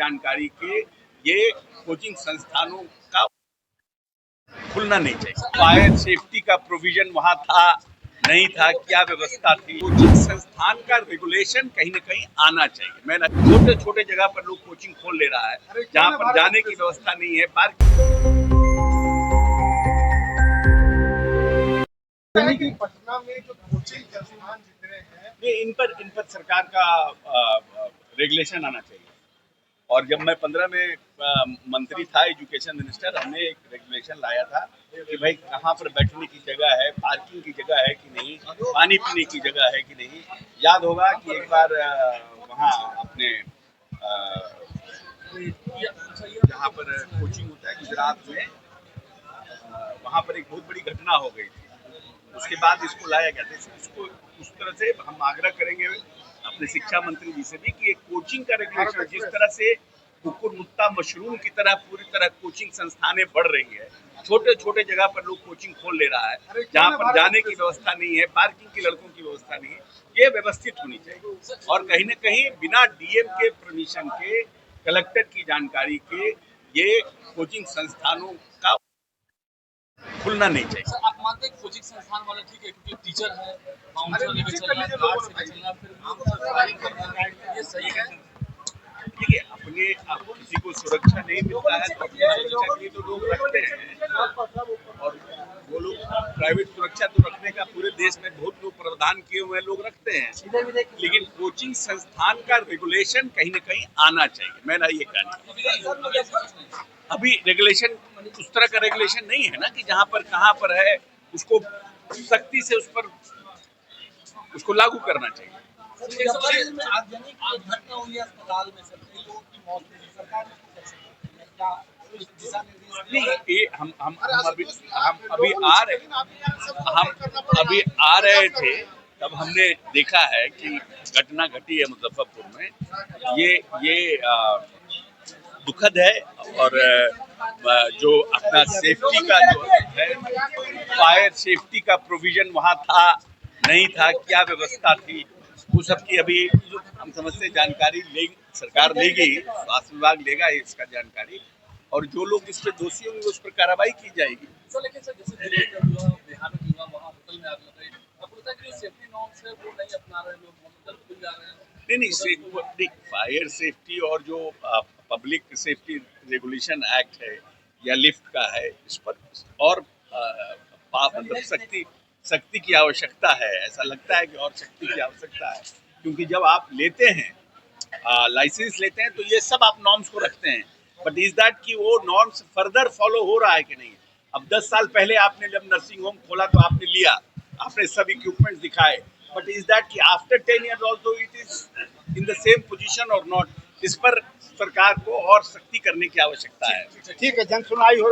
जानकारी के ये कोचिंग संस्थानों का खुलना नहीं चाहिए। फायर सेफ्टी का प्रोविजन वहां था नहीं था, क्या व्यवस्था थी? कोचिंग संस्थान का रेगुलेशन कहीं न कहीं आना चाहिए। मैं छोटे छोटे जगह पर लोग कोचिंग खोल ले रहा है जहां पर जाने की व्यवस्था नहीं है। कि पटना में जो कोचिंग संस्थान जितने हैं, ये इन पर सरकार का रेगुलेशन आना चाहिए। और जब मैं 15 में मंत्री था, एजुकेशन मिनिस्टर, हमने एक रेगुलेशन लाया था कि भाई कहाँ पर बैठने की जगह है, पार्किंग की जगह है कि नहीं, पानी पीने की जगह है कि नहीं। याद होगा कि एक बार वहाँ अपने जहाँ पर कोचिंग होता है गुजरात में, वहाँ पर एक बहुत बड़ी घटना हो गई थी। उसके बाद इसको लाया गया था। इसको उस तरह से हम आग्रह करेंगे अपने शिक्षा मंत्री जी से भी कि एक कोचिंग का रेगुलेशन, जिस तरह से कुकुर मुत्ता मशरूम की तरह पूरी तरह कोचिंग संस्थानें बढ़ रही है, छोटे छोटे जगह पर लोग कोचिंग खोल ले रहा है जहां पर जाने की व्यवस्था नहीं है, पार्किंग की लड़कों की व्यवस्था नहीं है, ये व्यवस्थित होनी चाहिए। और कहीं न कहीं बिना डीएम के परमिशन के, कलेक्टर की जानकारी के ये कोचिंग संस्थानों का खुलना नहीं चाहिए। सर, आप मानते हैं कोचिंग संस्थान वाला ठीक है क्योंकि टीचर है, बाउंसर लेके चलना, गार्ड से चलना, फिर आम सरकारी करना, ये सही है? देखिए, अपने आप किसी को सुरक्षा नहीं मिलता है तो अपनी सुरक्षा के लिए तो लोग रखते हैं, और वो लोग प्राइवेट सुरक्षा तो रखने का पूरे देश में बहुत लोग प्रावधान किए हुए लोग रखते हैं, लेकिन कोचिंग संस्थान का रेगुलेशन कहीं न कहीं आना चाहिए। मेरा ये कहना। अभी रेगुलेशन उस तरह का रेगुलेशन नहीं है ना कि जहाँ पर कहाँ पर है उसको सख्ती से उस पर उसको लागू करना चाहिए। घटना हुई अस्पताल में सर, कई लोगों की मौत हुई, सरकार नहीं, ये हम अभी आ रहे थे तब हमने देखा है कि घटना घटी है मुजफ्फरपुर में। ये दुखद है, और जो अपना सेफ्टी का जो है, फायर सेफ्टी का प्रोविजन वहां था नहीं था, क्या व्यवस्था थी, वो सब की अभी हम समझते जानकारी सरकार लेगी, स्वास्थ्य विभाग लेगा इसका जानकारी, और जो लोग इस पर दोषी होंगे उस पर कार्रवाई की जाएगी। सर, लेकिन सर जैसे दिल्ली का हुआ, बिहार में हुआ, वहाँ होटल में आग लग गई, अब बोलता है कि जो सेफ्टी नॉर्म्स है वो नहीं अपना रहे लोग, होटल खुल जा रहे हैं। नहीं, फायर सेफ्टी और जो पब्लिक सेफ्टी रेगुलेशन एक्ट है या लिफ्ट का है, इस पर और मतलब सख्ती की आवश्यकता है। ऐसा लगता है कि और सख्ती की आवश्यकता है, क्योंकि जब आप लेते हैं लाइसेंस लेते हैं तो ये सब आप नॉर्म्स को रखते हैं, बट इज दैट कि वो नॉर्म्स फर्दर फॉलो हो रहा है कि नहीं। अब 10 साल पहले आपने जब नर्सिंग होम खोला तो आपने लिया, आपने सब इक्विपमेंट दिखाए, बट इज दैट कि after 10 years also it is in the same position और नॉट। इस पर सरकार को और सख्ती करने की आवश्यकता है। ठीक है, जन सुनवाई हो